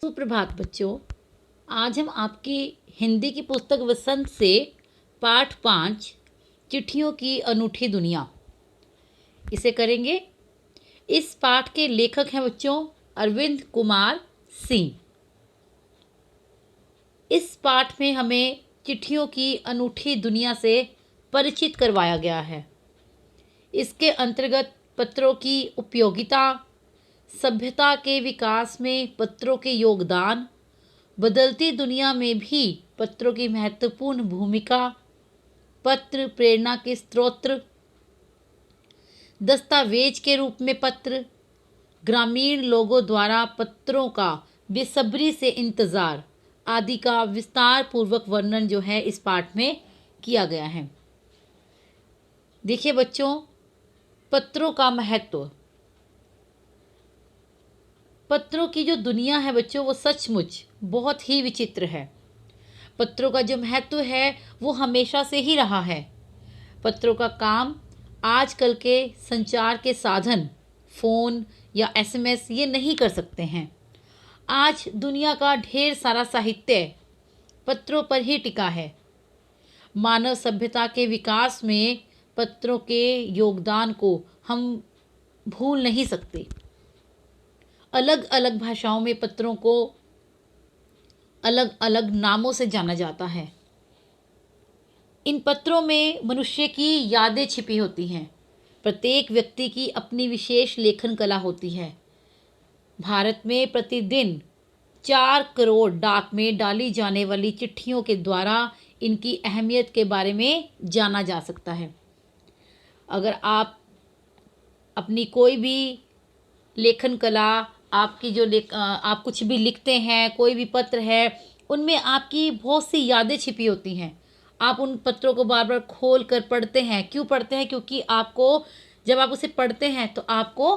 सुप्रभात बच्चों। आज हम आपकी हिंदी की पुस्तक वसंत से पाठ 5 चिट्ठियों की अनूठी दुनिया इसे करेंगे। इस पाठ के लेखक हैं बच्चों अरविंद कुमार सिंह। इस पाठ में हमें चिट्ठियों की अनूठी दुनिया से परिचित करवाया गया है। इसके अंतर्गत पत्रों की उपयोगिता, सभ्यता के विकास में पत्रों के योगदान, बदलती दुनिया में भी पत्रों की महत्वपूर्ण भूमिका, पत्र प्रेरणा के स्रोत, दस्तावेज के रूप में पत्र, ग्रामीण लोगों द्वारा पत्रों का बेसब्री से इंतज़ार आदि का विस्तार पूर्वक वर्णन जो है इस पाठ में किया गया है। देखिए बच्चों, पत्रों का महत्व। पत्रों की जो दुनिया है बच्चों, वो सचमुच बहुत ही विचित्र है। पत्रों का जो महत्व है वो हमेशा से ही रहा है। पत्रों का काम आजकल के संचार के साधन फ़ोन या एसएमएस ये नहीं कर सकते हैं। आज दुनिया का ढेर सारा साहित्य पत्रों पर ही टिका है। मानव सभ्यता के विकास में पत्रों के योगदान को हम भूल नहीं सकते। अलग अलग भाषाओं में पत्रों को अलग अलग नामों से जाना जाता है। इन पत्रों में मनुष्य की यादें छिपी होती हैं। प्रत्येक व्यक्ति की अपनी विशेष लेखन कला होती है। भारत में प्रतिदिन 4 करोड़ डाक में डाली जाने वाली चिट्ठियों के द्वारा इनकी अहमियत के बारे में जाना जा सकता है। अगर आप अपनी कोई भी लेखन कला, आपकी जो आप कुछ भी लिखते हैं, कोई भी पत्र है, उनमें आपकी बहुत सी यादें छिपी होती हैं। आप उन पत्रों को बार बार खोल कर पढ़ते हैं। क्यों पढ़ते हैं? क्योंकि आपको जब आप उसे पढ़ते हैं तो आपको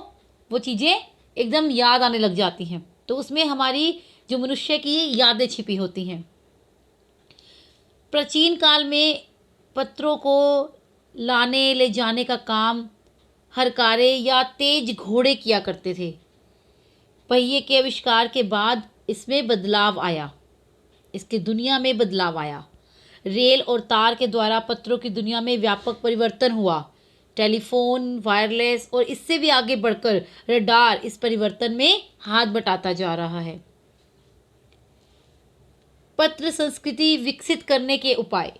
वो चीज़ें एकदम याद आने लग जाती हैं। तो उसमें हमारी जो मनुष्य की यादें छिपी होती हैं। प्राचीन काल में पत्रों को लाने ले जाने का काम हरकारे या तेज घोड़े किया करते थे। पहिए के आविष्कार के बाद इसमें बदलाव आया, इसकी दुनिया में बदलाव आया। रेल और तार के द्वारा पत्रों की दुनिया में व्यापक परिवर्तन हुआ। टेलीफोन, वायरलेस और इससे भी आगे बढ़कर रडार इस परिवर्तन में हाथ बटाता जा रहा है। पत्र संस्कृति विकसित करने के उपाय।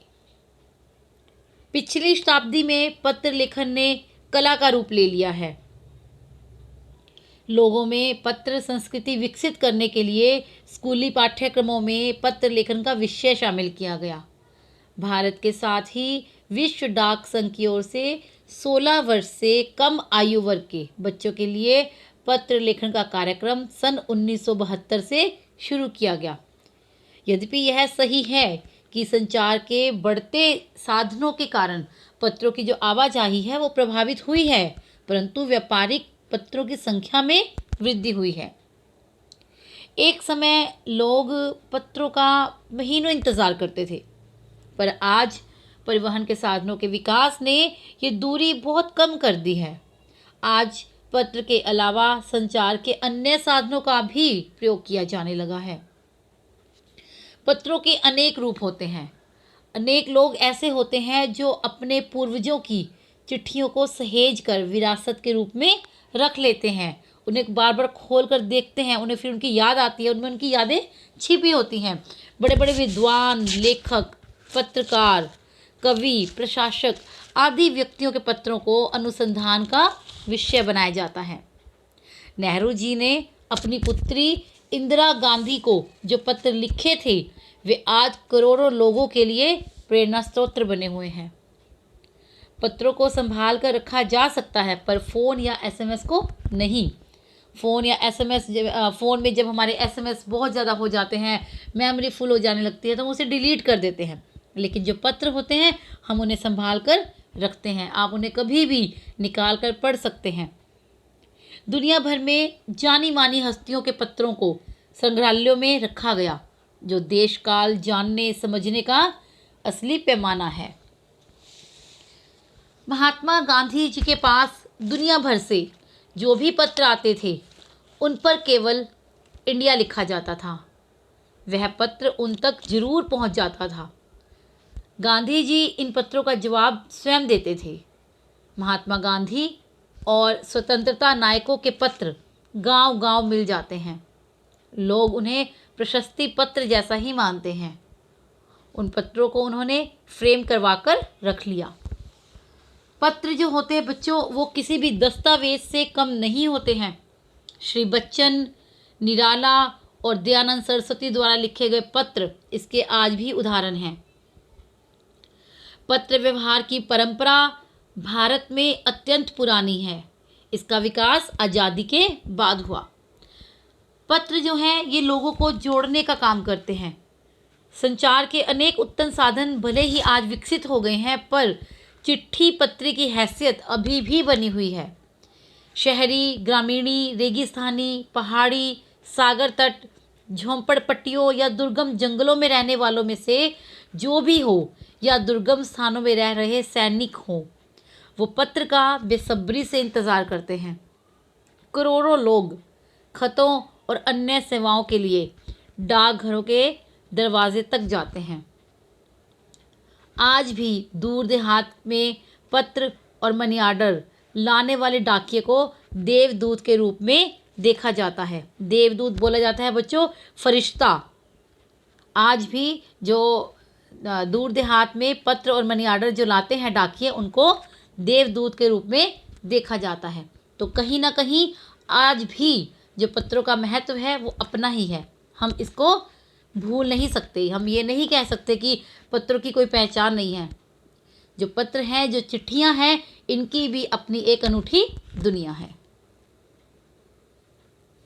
पिछली शताब्दी में पत्र लेखन ने कला का रूप ले लिया है। लोगों में पत्र संस्कृति विकसित करने के लिए स्कूली पाठ्यक्रमों में पत्र लेखन का विषय शामिल किया गया। भारत के साथ ही विश्व डाक संघ की ओर से 16 वर्ष से कम आयु वर्ग के बच्चों के लिए पत्र लेखन का कार्यक्रम सन 1972 से शुरू किया गया। यद्यपि यह सही है कि संचार के बढ़ते साधनों के कारण पत्रों की जो आवाजाही है वो प्रभावित हुई है, परंतु व्यापारिक पत्रों की संख्या में वृद्धि हुई है। एक समय लोग पत्रों का महीनों इंतज़ार करते थे, पर आज परिवहन के साधनों के विकास ने ये दूरी बहुत कम कर दी है। आज पत्र के अलावा संचार के अन्य साधनों का भी प्रयोग किया जाने लगा है। पत्रों के अनेक रूप होते हैं। अनेक लोग ऐसे होते हैं जो अपने पूर्वजों की चिट्ठियों को सहेज कर विरासत के रूप में रख लेते हैं। उन्हें बार बार खोल कर देखते हैं, उन्हें फिर उनकी याद आती है, उनमें उनकी यादें छिपी होती हैं। बड़े बड़े विद्वान, लेखक, पत्रकार, कवि, प्रशासक आदि व्यक्तियों के पत्रों को अनुसंधान का विषय बनाया जाता है। नेहरू जी ने अपनी पुत्री इंदिरा गांधी को जो पत्र लिखे थे वे आज करोड़ों लोगों के लिए प्रेरणा स्रोत बने हुए हैं। पत्रों को संभाल कर रखा जा सकता है, पर फ़ोन या एसएमएस को नहीं। फ़ोन या एसएमएस, फ़ोन में जब हमारे एसएमएस बहुत ज़्यादा हो जाते हैं, मेमोरी फुल हो जाने लगती है, तो हम उसे डिलीट कर देते हैं। लेकिन जो पत्र होते हैं हम उन्हें संभाल कर रखते हैं। आप उन्हें कभी भी निकाल कर पढ़ सकते हैं। दुनिया भर में जानी मानी हस्तियों के पत्रों को संग्रहालयों में रखा गया, जो देश काल जानने समझने का असली पैमाना है। महात्मा गांधी जी के पास दुनिया भर से जो भी पत्र आते थे उन पर केवल इंडिया लिखा जाता था, वह पत्र उन तक जरूर पहुंच जाता था। गांधी जी इन पत्रों का जवाब स्वयं देते थे। महात्मा गांधी और स्वतंत्रता नायकों के पत्र गांव-गांव मिल जाते हैं। लोग उन्हें प्रशस्ति पत्र जैसा ही मानते हैं। उन पत्रों को उन्होंने फ्रेम करवाकर रख लिया। पत्र जो होते हैं बच्चों, वो किसी भी दस्तावेज से कम नहीं होते हैं। श्री बच्चन, निराला और दयानंद सरस्वती द्वारा लिखे गए पत्र इसके आज भी उदाहरण हैं। पत्र व्यवहार की परंपरा भारत में अत्यंत पुरानी है। इसका विकास आज़ादी के बाद हुआ। पत्र जो हैं ये लोगों को जोड़ने का काम करते हैं। संचार के अनेक उत्तम साधन भले ही आज विकसित हो गए हैं, पर चिट्ठी पत्र की हैसियत अभी भी बनी हुई है। शहरी, ग्रामीणी, रेगिस्तानी, पहाड़ी, सागर तट, झोंपड़पट्टियों या दुर्गम जंगलों में रहने वालों में से जो भी हो या दुर्गम स्थानों में रह रहे सैनिक हों, वो पत्र का बेसब्री से इंतज़ार करते हैं। करोड़ों लोग खतों और अन्य सेवाओं के लिए डाकघरों के दरवाजे तक जाते हैं। आज भी दूर देहात में पत्र और मनी आर्डर लाने वाले डाकिये को देवदूत के रूप में देखा जाता है। देवदूत बोला जाता है बच्चों फरिश्ता। आज भी जो दूर देहात में पत्र और मनी आर्डर जो लाते हैं डाकिये, उनको देवदूत के रूप में देखा जाता है। तो कहीं ना कहीं आज भी जो पत्रों का महत्व है वो अपना ही है। हम इसको भूल नहीं सकते। हम ये नहीं कह सकते कि पत्रों की कोई पहचान नहीं है। जो पत्र हैं, जो चिट्ठियां हैं, इनकी भी अपनी एक अनूठी दुनिया है।